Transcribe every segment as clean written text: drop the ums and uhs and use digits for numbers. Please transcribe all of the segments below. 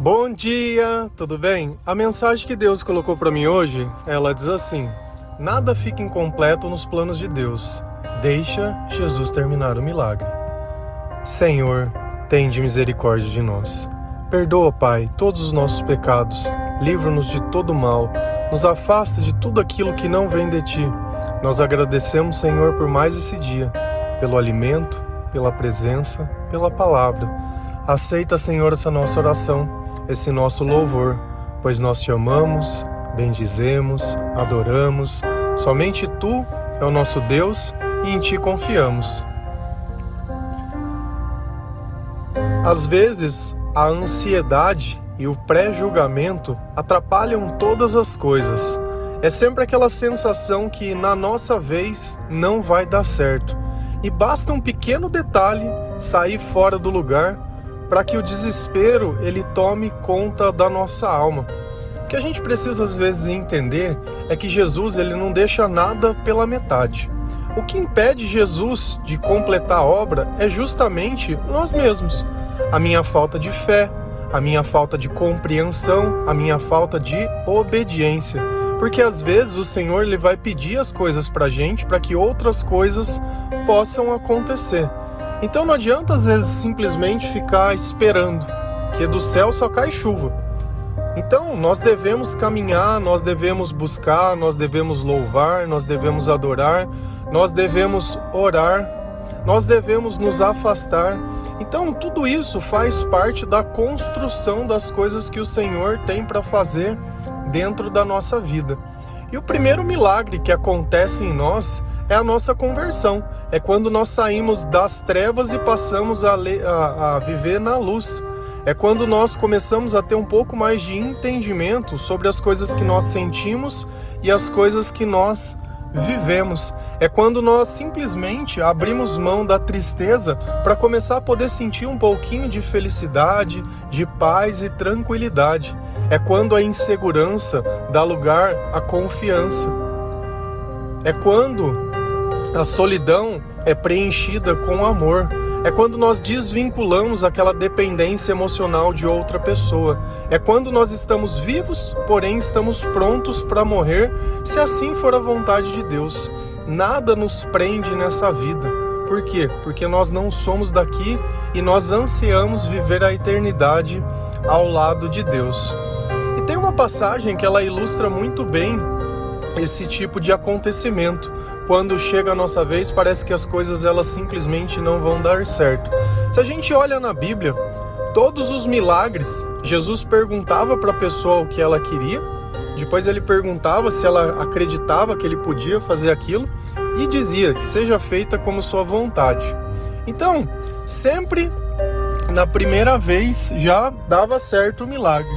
Bom dia, tudo bem? A mensagem que Deus colocou para mim hoje, ela diz assim: nada fica incompleto nos planos de Deus. Deixa Jesus terminar o milagre. Senhor, tende misericórdia de nós. Perdoa, Pai, todos os nossos pecados. Livra-nos de todo mal. Nos afasta de tudo aquilo que não vem de Ti. Nós agradecemos, Senhor, por mais esse dia, pelo alimento, pela presença, pela palavra. Aceita, Senhor, essa nossa oração, esse nosso louvor, pois nós Te amamos, bendizemos, adoramos. Somente Tu é o nosso Deus e em Ti confiamos. Às vezes, a ansiedade e o pré-julgamento atrapalham todas as coisas. É sempre aquela sensação que na nossa vez não vai dar certo. E basta um pequeno detalhe sair fora do lugar para que o desespero ele tome conta da nossa alma. O que a gente precisa às vezes entender é que Jesus ele não deixa nada pela metade. O que impede Jesus de completar a obra é justamente nós mesmos. A minha falta de fé, a minha falta de compreensão, a minha falta de obediência. Porque às vezes o Senhor ele vai pedir as coisas para a gente para que outras coisas possam acontecer. Então não adianta às vezes simplesmente ficar esperando, que do céu só cai chuva. Então nós devemos caminhar, nós devemos buscar, nós devemos louvar, nós devemos adorar, nós devemos orar, nós devemos nos afastar. Então tudo isso faz parte da construção das coisas que o Senhor tem para fazer dentro da nossa vida. E o primeiro milagre que acontece em nós é a nossa conversão. É quando nós saímos das trevas e passamos a viver na luz. É quando nós começamos a ter um pouco mais de entendimento sobre as coisas que nós sentimos e as coisas que nós vivemos. É quando nós simplesmente abrimos mão da tristeza para começar a poder sentir um pouquinho de felicidade, de paz e tranquilidade. É quando a insegurança dá lugar à confiança. É quando a solidão é preenchida com amor. É quando nós desvinculamos aquela dependência emocional de outra pessoa. É quando nós estamos vivos, porém estamos prontos para morrer, se assim for a vontade de Deus. Nada nos prende nessa vida. Por quê? Porque nós não somos daqui e nós ansiamos viver a eternidade ao lado de Deus. E tem uma passagem que ela ilustra muito bem esse tipo de acontecimento. Quando chega a nossa vez, parece que as coisas elas simplesmente não vão dar certo. Se a gente olha na Bíblia, todos os milagres, Jesus perguntava para a pessoa o que ela queria, depois ele perguntava se ela acreditava que ele podia fazer aquilo e dizia que seja feita como sua vontade. Então, sempre na primeira vez já dava certo o milagre.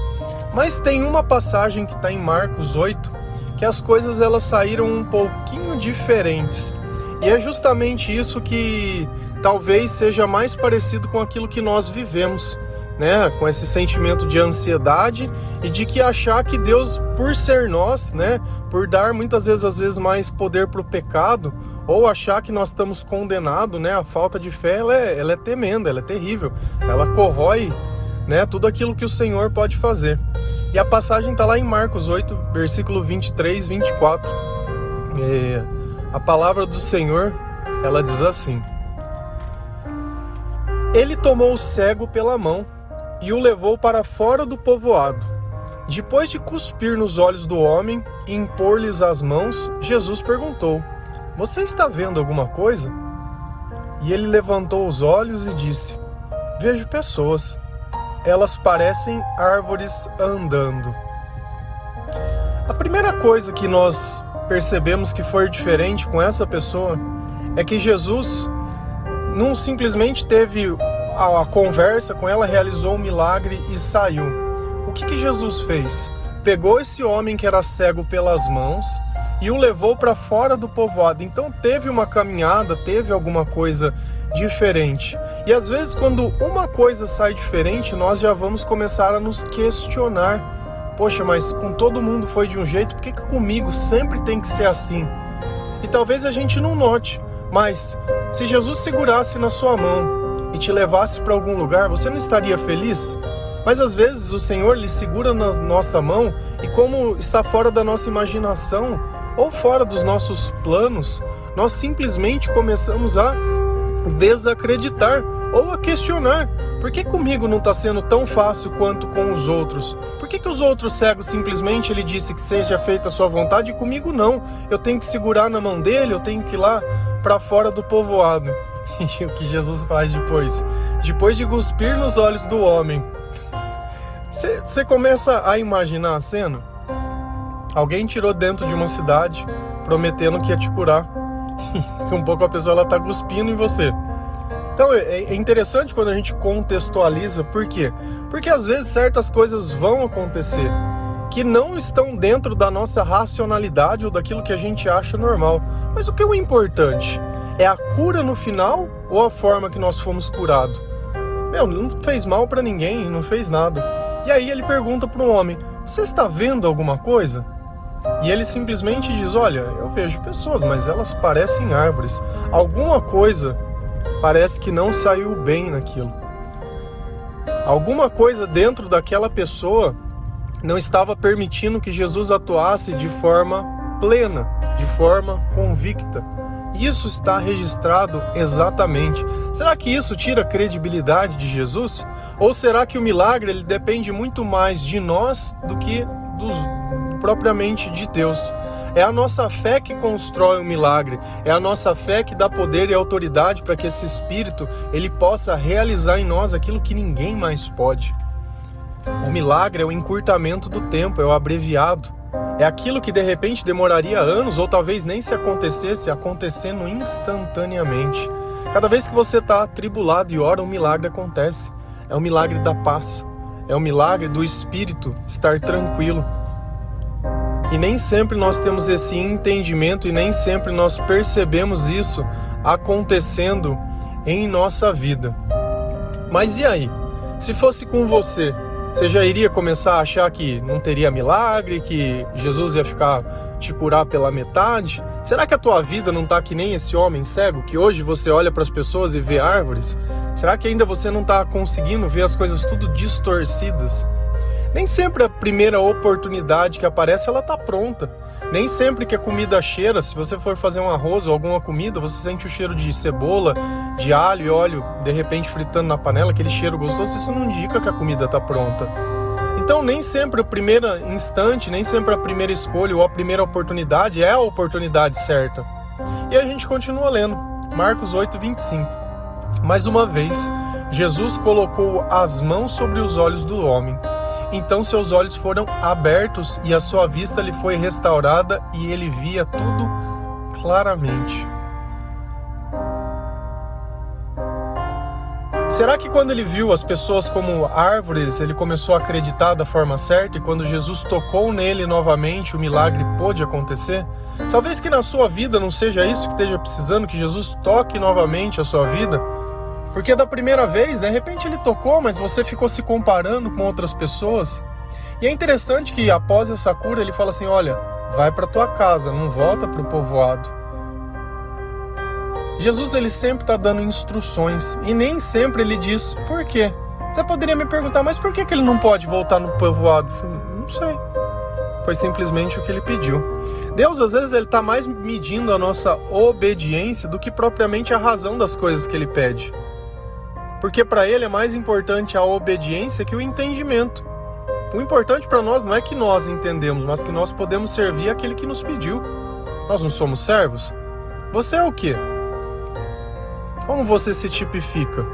Mas tem uma passagem que está em Marcos 8, que as coisas elas saíram um pouquinho diferentes. E é justamente isso que talvez seja mais parecido com aquilo que nós vivemos, né? Com esse sentimento de ansiedade e de que achar que Deus, por ser nós, né? Por dar muitas vezes, às vezes, mais poder para o pecado, ou achar que nós estamos condenados, né? A falta de fé, ela é tremenda, ela é terrível. Ela corrói, né? Tudo aquilo que o Senhor pode fazer. E a passagem está lá em Marcos 8, versículo 23, 24. A palavra do Senhor, ela diz assim: Ele tomou o cego pela mão e o levou para fora do povoado. Depois de cuspir nos olhos do homem e impor-lhes as mãos, Jesus perguntou: Você está vendo alguma coisa? E ele levantou os olhos e disse: Vejo pessoas. Elas parecem árvores andando. A primeira coisa que nós percebemos que foi diferente com essa pessoa é que Jesus não simplesmente teve a conversa com ela, realizou um milagre e saiu. O que Jesus fez? Pegou esse homem que era cego pelas mãos e o levou para fora do povoado. Então teve uma caminhada, teve alguma coisa diferente. E às vezes quando uma coisa sai diferente, nós já vamos começar a nos questionar. Poxa, mas com todo mundo foi de um jeito, por que comigo sempre tem que ser assim? E talvez a gente não note, mas se Jesus segurasse na sua mão e te levasse para algum lugar, você não estaria feliz? Mas às vezes o Senhor Ele segura na nossa mão e, como está fora da nossa imaginação ou fora dos nossos planos, nós simplesmente começamos a desacreditar ou a questionar. Por que comigo não está sendo tão fácil quanto com os outros? Por que os outros cegos simplesmente Ele disse que seja feita a sua vontade e comigo não? Eu tenho que segurar na mão dele, eu tenho que ir lá para fora do povoado. E o que Jesus faz depois? Depois de cuspir nos olhos do homem, você começa a imaginar a cena? Alguém tirou dentro de uma cidade, prometendo que ia te curar. E um pouco a pessoa está cuspindo em você. Então é interessante quando a gente contextualiza. Por quê? Porque às vezes certas coisas vão acontecer que não estão dentro da nossa racionalidade ou daquilo que a gente acha normal. Mas o que é importante? É a cura no final ou a forma que nós fomos curados? Não fez mal para ninguém, não fez nada. E aí ele pergunta para o homem: você está vendo alguma coisa? E ele simplesmente diz: olha, eu vejo pessoas, mas elas parecem árvores. Alguma coisa parece que não saiu bem naquilo. Alguma coisa dentro daquela pessoa não estava permitindo que Jesus atuasse de forma plena, de forma convicta. Isso está registrado exatamente. Será que isso tira a credibilidade de Jesus? Ou será que o milagre ele depende muito mais de nós do que propriamente de Deus? É a nossa fé que constrói o milagre, é a nossa fé que dá poder e autoridade para que esse Espírito ele possa realizar em nós aquilo que ninguém mais pode. O milagre é o encurtamento do tempo, é o abreviado. É aquilo que de repente demoraria anos ou talvez nem se acontecesse, acontecendo instantaneamente. Cada vez que você está atribulado e ora, um milagre acontece. É o milagre da paz, é o milagre do Espírito estar tranquilo. E nem sempre nós temos esse entendimento e nem sempre nós percebemos isso acontecendo em nossa vida. Mas e aí? Se fosse com você já iria começar a achar que não teria milagre, que Jesus ia ficar te curar pela metade? Será que a tua vida não está que nem esse homem cego, que hoje você olha para as pessoas e vê árvores? Será que ainda você não está conseguindo ver as coisas tudo distorcidas? Nem sempre a primeira oportunidade que aparece, ela está pronta. Nem sempre que a comida cheira, se você for fazer um arroz ou alguma comida, você sente o cheiro de cebola, de alho e óleo, de repente fritando na panela, aquele cheiro gostoso, isso não indica que a comida está pronta. Então nem sempre o primeiro instante, nem sempre a primeira escolha ou a primeira oportunidade é a oportunidade certa. E a gente continua lendo, Marcos 8:25. Mais uma vez, Jesus colocou as mãos sobre os olhos do homem. Então seus olhos foram abertos e a sua vista lhe foi restaurada e ele via tudo claramente. Será que quando ele viu as pessoas como árvores, ele começou a acreditar da forma certa e quando Jesus tocou nele novamente, o milagre pôde acontecer? Talvez que na sua vida não seja isso que esteja precisando, que Jesus toque novamente a sua vida. Porque da primeira vez, de repente ele tocou, mas você ficou se comparando com outras pessoas. E é interessante que após essa cura ele fala assim: olha, vai para tua casa, não volta para o povoado. Jesus ele sempre está dando instruções e nem sempre ele diz por quê. Você poderia me perguntar, mas por que ele não pode voltar no povoado? Não sei. Foi simplesmente o que ele pediu. Deus às vezes ele está mais medindo a nossa obediência do que propriamente a razão das coisas que ele pede. Porque para ele é mais importante a obediência que o entendimento. O importante para nós não é que nós entendemos, mas que nós podemos servir aquele que nos pediu. Nós não somos servos? Você é o quê? Como você se tipifica?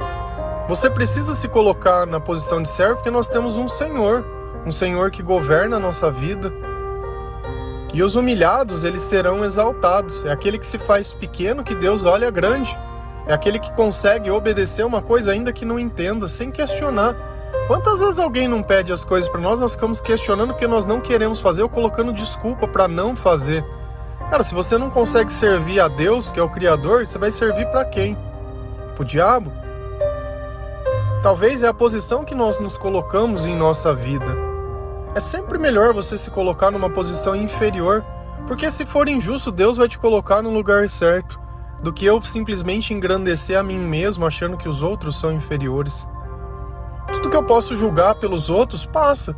Você precisa se colocar na posição de servo porque nós temos um Senhor que governa a nossa vida. E os humilhados, eles serão exaltados. É aquele que se faz pequeno que Deus olha grande. É aquele que consegue obedecer uma coisa ainda que não entenda, sem questionar. Quantas vezes alguém não pede as coisas para nós ficamos questionando porque nós não queremos fazer ou colocando desculpa para não fazer. Cara, se você não consegue servir a Deus, que é o Criador, você vai servir para quem? Pro diabo? Talvez é a posição que nós nos colocamos em nossa vida. É sempre melhor você se colocar numa posição inferior, porque se for injusto, Deus vai te colocar no lugar certo, do que eu simplesmente engrandecer a mim mesmo achando que os outros são inferiores. tudo que eu posso julgar pelos outros passa.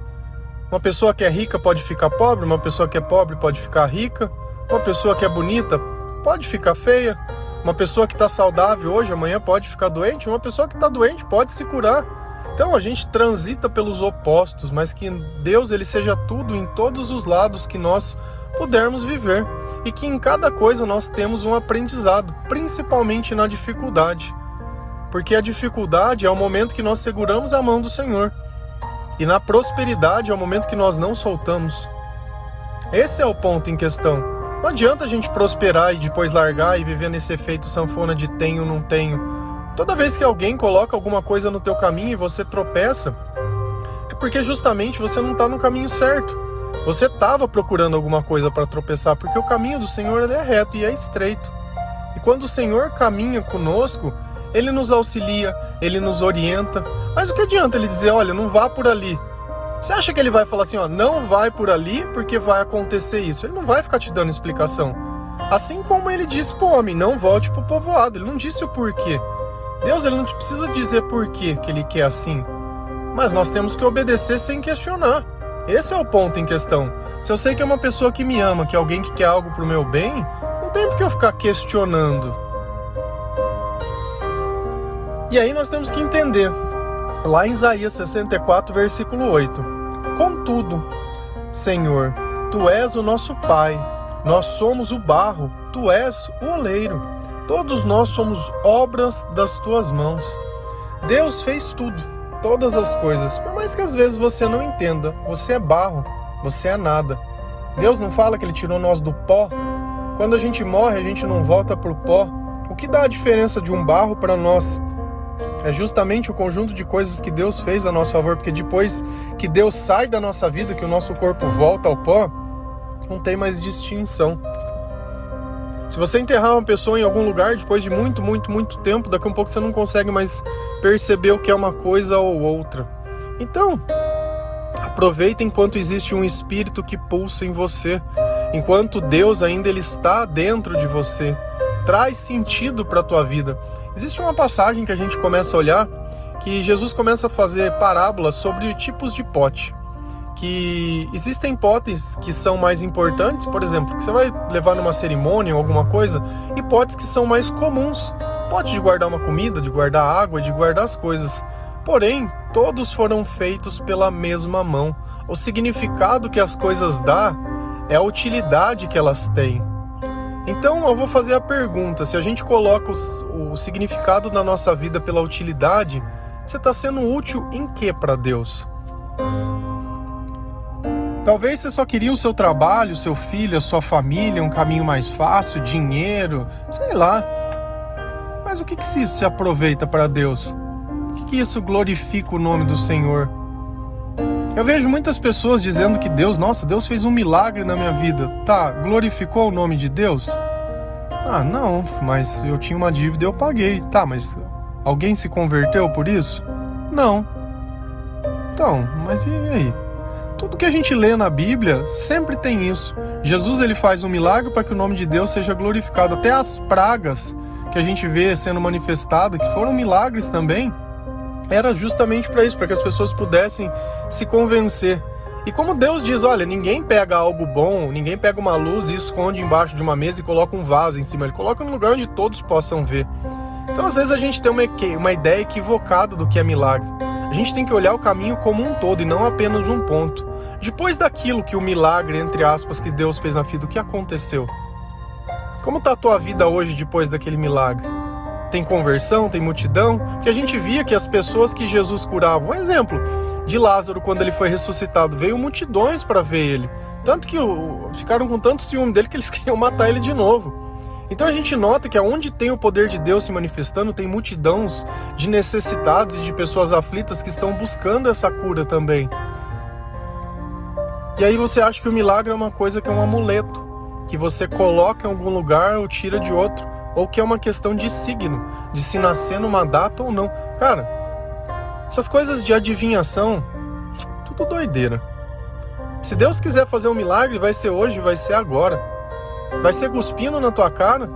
Uma pessoa que é rica pode ficar pobre, uma pessoa que é pobre pode ficar rica, uma pessoa que é bonita pode ficar feia, uma pessoa que está saudável hoje, amanhã pode ficar doente, uma pessoa que está doente pode se curar. Então a gente transita pelos opostos, mas que Deus ele seja tudo em todos os lados que nós pudermos viver e que em cada coisa nós temos um aprendizado, principalmente na dificuldade, porque a dificuldade é o momento que nós seguramos a mão do Senhor e na prosperidade é o momento que nós não soltamos. Esse é o ponto em questão. Não adianta a gente prosperar e depois largar e viver nesse efeito sanfona de tenho, não tenho. Toda vez que alguém coloca alguma coisa no teu caminho e você tropeça, é porque justamente você não está no caminho certo. Você estava procurando alguma coisa para tropeçar, porque o caminho do Senhor ele é reto e é estreito. E quando o Senhor caminha conosco, Ele nos auxilia, Ele nos orienta. Mas o que adianta Ele dizer, olha, não vá por ali? Você acha que Ele vai falar assim, ó, não vai por ali porque vai acontecer isso? Ele não vai ficar te dando explicação. Assim como Ele disse pro homem, não volte pro povoado. Ele não disse o porquê. Deus ele não precisa dizer porquê que Ele quer assim. Mas nós temos que obedecer sem questionar. Esse é o ponto em questão. Se eu sei que é uma pessoa que me ama, que é alguém que quer algo pro meu bem, não tem por que eu ficar questionando. E aí nós temos que entender. Lá em Isaías 64, versículo 8. Contudo, Senhor, Tu és o nosso Pai, nós somos o barro, Tu és o oleiro. Todos nós somos obras das Tuas mãos. Deus fez tudo, todas as coisas. Por mais que às vezes você não entenda, você é barro, você é nada. Deus não fala que Ele tirou nós do pó? Quando a gente morre, a gente não volta pro pó. O que dá a diferença de um barro para nós? É justamente o conjunto de coisas que Deus fez a nosso favor, porque depois que Deus sai da nossa vida, que o nosso corpo volta ao pó, não tem mais distinção. Se você enterrar uma pessoa em algum lugar, depois de muito tempo, daqui a um pouco você não consegue mais perceber o que é uma coisa ou outra. Então, aproveita enquanto existe um espírito que pulsa em você, enquanto Deus ainda ele está dentro de você. Traz sentido para a tua vida. Existe uma passagem que a gente começa a olhar, que Jesus começa a fazer parábolas sobre tipos de pote. Que existem potes que são mais importantes, por exemplo, que você vai levar numa cerimônia ou alguma coisa, e potes que são mais comuns. Pote de guardar uma comida, de guardar água, de guardar as coisas. Porém, todos foram feitos pela mesma mão. O significado que as coisas dão é a utilidade que elas têm. Então eu vou fazer a pergunta, se a gente coloca o significado da nossa vida pela utilidade, você está sendo útil em que para Deus? Talvez você só queria o seu trabalho, o seu filho, a sua família, um caminho mais fácil, dinheiro, sei lá. Mas o que isso se aproveita para Deus? O que isso glorifica o nome do Senhor? Eu vejo muitas pessoas dizendo que Deus fez um milagre na minha vida. Tá, glorificou o nome de Deus? Ah, não, mas eu tinha uma dívida e eu paguei. Tá, mas alguém se converteu por isso? Não. Então, mas e aí? Tudo que a gente lê na Bíblia sempre tem isso. Jesus ele faz um milagre para que o nome de Deus seja glorificado. Até as pragas que a gente vê sendo manifestadas, que foram milagres também, era justamente para isso, para que as pessoas pudessem se convencer. E como Deus diz, olha, ninguém pega algo bom, ninguém pega uma luz e esconde embaixo de uma mesa e coloca um vaso em cima. Ele coloca num lugar onde todos possam ver. Então às vezes a gente tem uma ideia equivocada do que é milagre. A gente tem que olhar o caminho como um todo e não apenas um ponto. Depois daquilo que o milagre, entre aspas, que Deus fez na vida, o que aconteceu? Como está a tua vida hoje depois daquele milagre? Tem conversão, tem multidão? Porque a gente via que as pessoas que Jesus curava, um exemplo de Lázaro quando ele foi ressuscitado, veio multidões para ver ele. Tanto que ficaram com tanto ciúme dele que eles queriam matar ele de novo. Então a gente nota que onde tem o poder de Deus se manifestando, tem multidões de necessitados e de pessoas aflitas que estão buscando essa cura também. E aí você acha que o milagre é uma coisa que é um amuleto, que você coloca em algum lugar ou tira de outro, ou que é uma questão de signo, de se nascer numa data ou não. Cara, essas coisas de adivinhação, tudo doideira. Se Deus quiser fazer um milagre, vai ser hoje, vai ser agora. Vai ser cuspindo na tua cara?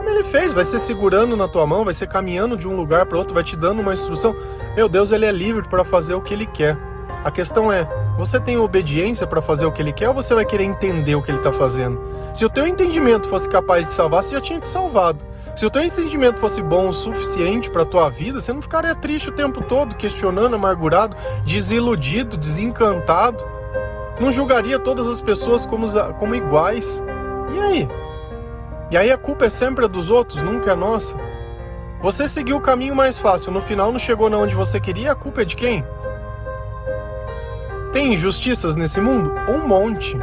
como ele fez, vai ser segurando na tua mão, vai ser caminhando de um lugar para outro, vai te dando uma instrução. Meu Deus, ele é livre para fazer o que ele quer. A questão é, você tem obediência para fazer o que ele quer ou você vai querer entender o que ele está fazendo? Se o teu entendimento fosse capaz de salvar, você já tinha te salvado. Se o teu entendimento fosse bom o suficiente para a tua vida, você não ficaria triste o tempo todo, questionando, amargurado, desiludido, desencantado. Não julgaria todas as pessoas como iguais. E aí? E aí a culpa é sempre a dos outros, nunca é nossa? Você seguiu o caminho mais fácil, no final não chegou na onde você queria, a culpa é de quem? Tem injustiças nesse mundo? Um monte.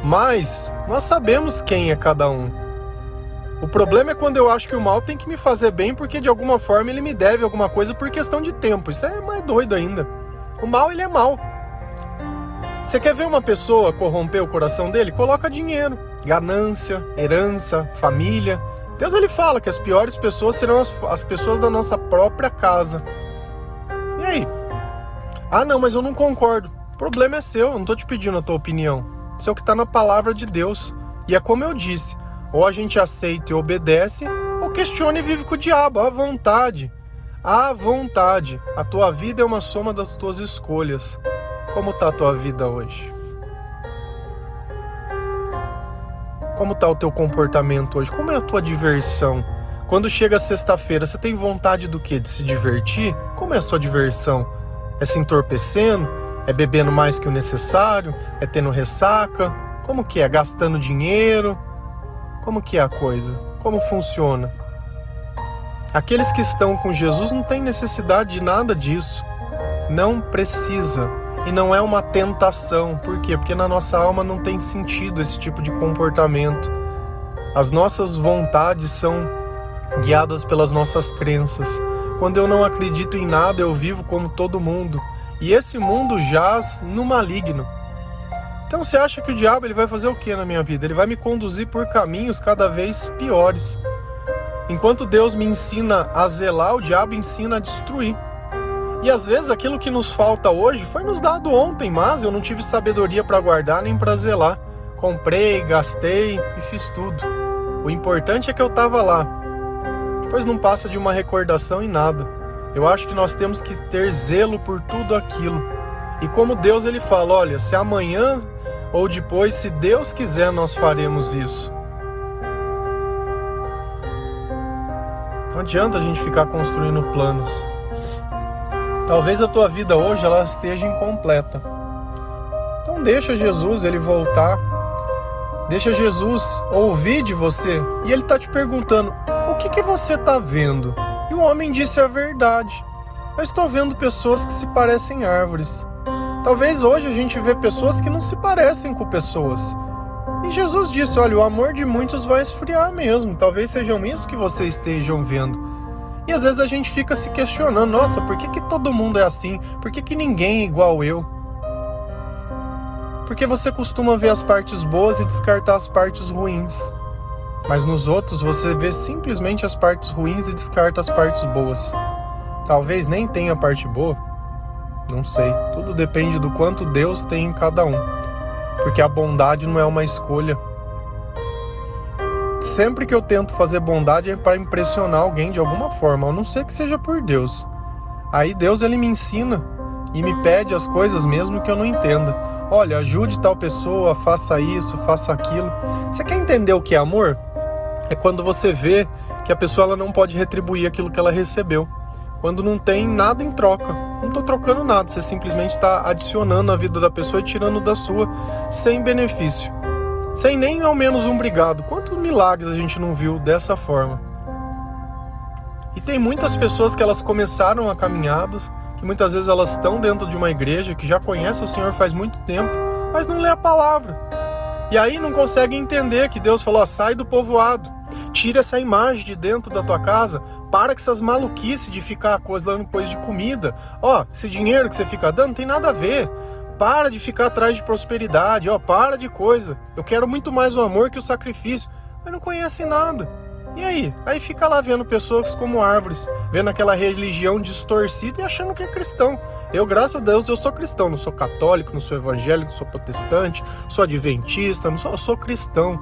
Mas nós sabemos quem é cada um. O problema é quando eu acho que o mal tem que me fazer bem porque de alguma forma ele me deve alguma coisa por questão de tempo. Isso é mais doido ainda. O mal, ele é mal. Você quer ver uma pessoa corromper o coração dele? Coloca dinheiro, ganância, herança, família. Deus, ele fala que as piores pessoas serão as pessoas da nossa própria casa. E aí? Ah, não, mas eu não concordo. O problema é seu, eu não tô te pedindo a tua opinião. Isso é o que está na palavra de Deus. E é como eu disse, ou a gente aceita e obedece, ou questiona e vive com o diabo, à vontade. À vontade. A tua vida é uma soma das tuas escolhas. Como está a tua vida hoje? Como está o teu comportamento hoje? Como é a tua diversão? Quando chega sexta-feira, você tem vontade do quê? De se divertir? Como é a sua diversão? É se entorpecendo? É bebendo mais que o necessário? É tendo ressaca? Como que é? Gastando dinheiro? Como que é a coisa? Como funciona? Aqueles que estão com Jesus não têm necessidade de nada disso. Não precisa. E não é uma tentação. Por quê? Porque na nossa alma não tem sentido esse tipo de comportamento. As nossas vontades são guiadas pelas nossas crenças. Quando eu não acredito em nada, eu vivo como todo mundo. E esse mundo jaz no maligno. Então você acha que o diabo ele vai fazer o que na minha vida? Ele vai me conduzir por caminhos cada vez piores. Enquanto Deus me ensina a zelar, o diabo ensina a destruir. E às vezes aquilo que nos falta hoje foi nos dado ontem, mas eu não tive sabedoria para guardar nem para zelar. Comprei, gastei e fiz tudo. O importante é que eu estava lá. Depois não passa de uma recordação e nada. Eu acho que nós temos que ter zelo por tudo aquilo. E como Deus ele fala, olha, se amanhã ou depois, se Deus quiser, nós faremos isso. Não adianta a gente ficar construindo planos. Talvez a tua vida hoje ela esteja incompleta. Então deixa Jesus ele voltar. Deixa Jesus ouvir de você. E ele está te perguntando, o que você está vendo? E o homem disse a verdade. Eu estou vendo pessoas que se parecem árvores. Talvez hoje a gente vê pessoas que não se parecem com pessoas. E Jesus disse, olha, o amor de muitos vai esfriar mesmo. Talvez sejam isso que vocês estejam vendo. E às vezes a gente fica se questionando, nossa, por que todo mundo é assim? Por que ninguém é igual eu? Porque você costuma ver as partes boas e descartar as partes ruins. Mas nos outros você vê simplesmente as partes ruins e descarta as partes boas. Talvez nem tenha parte boa. Não sei. Tudo depende do quanto Deus tem em cada um. Porque a bondade não é uma escolha. Sempre que eu tento fazer bondade é para impressionar alguém de alguma forma, a não ser que seja por Deus. Aí Deus ele me ensina e me pede as coisas mesmo que eu não entenda. Olha, ajude tal pessoa, faça isso, faça aquilo. Você quer entender o que é amor? É quando você vê que a pessoa ela não pode retribuir aquilo que ela recebeu. Quando não tem nada em troca. Não estou trocando nada, você simplesmente está adicionando a vida da pessoa e tirando da sua sem benefício. Sem nem ao menos um obrigado. Quantos milagres a gente não viu dessa forma? E tem muitas pessoas que elas começaram a caminhadas, que muitas vezes elas estão dentro de uma igreja, que já conhece o Senhor faz muito tempo, mas não lê a palavra. E aí não consegue entender que Deus falou, sai do povoado, tira essa imagem de dentro da tua casa, para com essas maluquices de ficar dando coisa de comida. Esse dinheiro que você fica dando não tem nada a ver. Para de ficar atrás de prosperidade, para de coisa. Eu quero muito mais o amor que o sacrifício. Mas não conhece nada. E aí? Aí fica lá vendo pessoas como árvores, vendo aquela religião distorcida e achando que é cristão. Eu, graças a Deus, eu sou cristão, não sou católico, não sou evangélico, não sou protestante, sou adventista, eu sou cristão.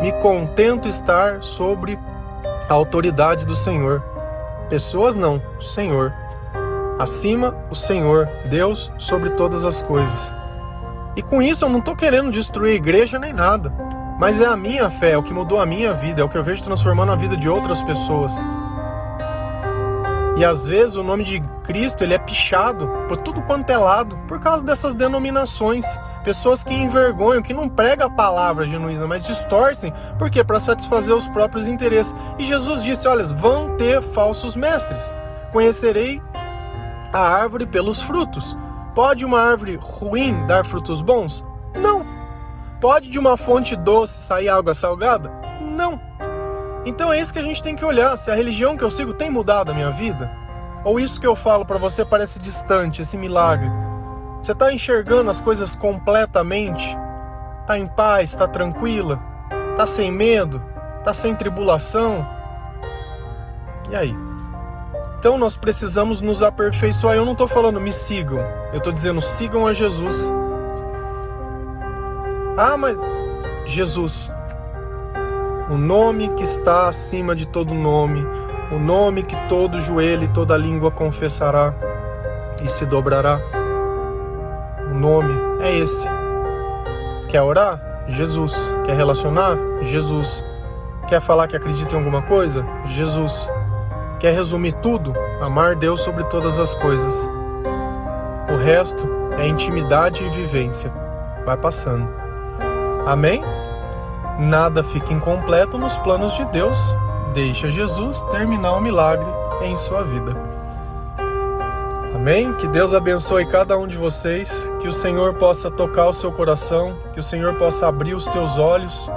Me contento estar sobre a autoridade do Senhor. Pessoas não, o Senhor. Acima, o Senhor, Deus sobre todas as coisas. E com isso eu não estou querendo destruir a igreja nem nada. Mas é a minha fé, é o que mudou a minha vida, é o que eu vejo transformando a vida de outras pessoas. E às vezes o nome de Cristo ele é pichado por tudo quanto é lado, por causa dessas denominações. Pessoas que envergonham, que não pregam a palavra genuína, mas distorcem. Por quê? Para satisfazer os próprios interesses. E Jesus disse, olha, vão ter falsos mestres. Conhecerei a árvore pelos frutos. Pode uma árvore ruim dar frutos bons? Não. Pode de uma fonte doce sair água salgada? Não. Então é isso que a gente tem que olhar, se a religião que eu sigo tem mudado a minha vida, ou isso que eu falo para você parece distante, esse milagre. Você está enxergando as coisas completamente? Está em paz, está tranquila? Está sem medo? Está sem tribulação? E aí? Então nós precisamos nos aperfeiçoar. Eu não estou falando me sigam, eu estou dizendo sigam a Jesus. Ah, mas Jesus, o nome que está acima de todo nome, o nome que todo joelho e toda língua confessará e se dobrará. O nome é esse. Quer orar? Jesus. Quer relacionar? Jesus. Quer falar que acredita em alguma coisa? Jesus. Quer resumir tudo? Amar Deus sobre todas as coisas. O resto é intimidade e vivência. Vai passando. Amém? Nada fica incompleto nos planos de Deus. Deixa Jesus terminar o milagre em sua vida. Amém? Que Deus abençoe cada um de vocês, que o Senhor possa tocar o seu coração, que o Senhor possa abrir os teus olhos,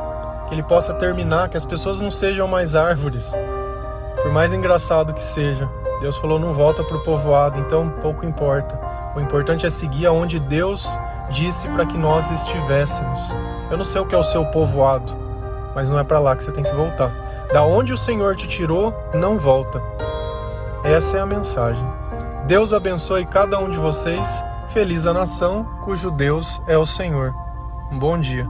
que Ele possa terminar, que as pessoas não sejam mais árvores, por mais engraçado que seja. Deus falou, não volta para o povoado, então pouco importa. O importante é seguir aonde Deus disse para que nós estivéssemos. Eu não sei o que é o seu povoado, mas não é para lá que você tem que voltar. Da onde o Senhor te tirou, não volta. Essa é a mensagem. Deus abençoe cada um de vocês. Feliz a nação cujo Deus é o Senhor. Um bom dia.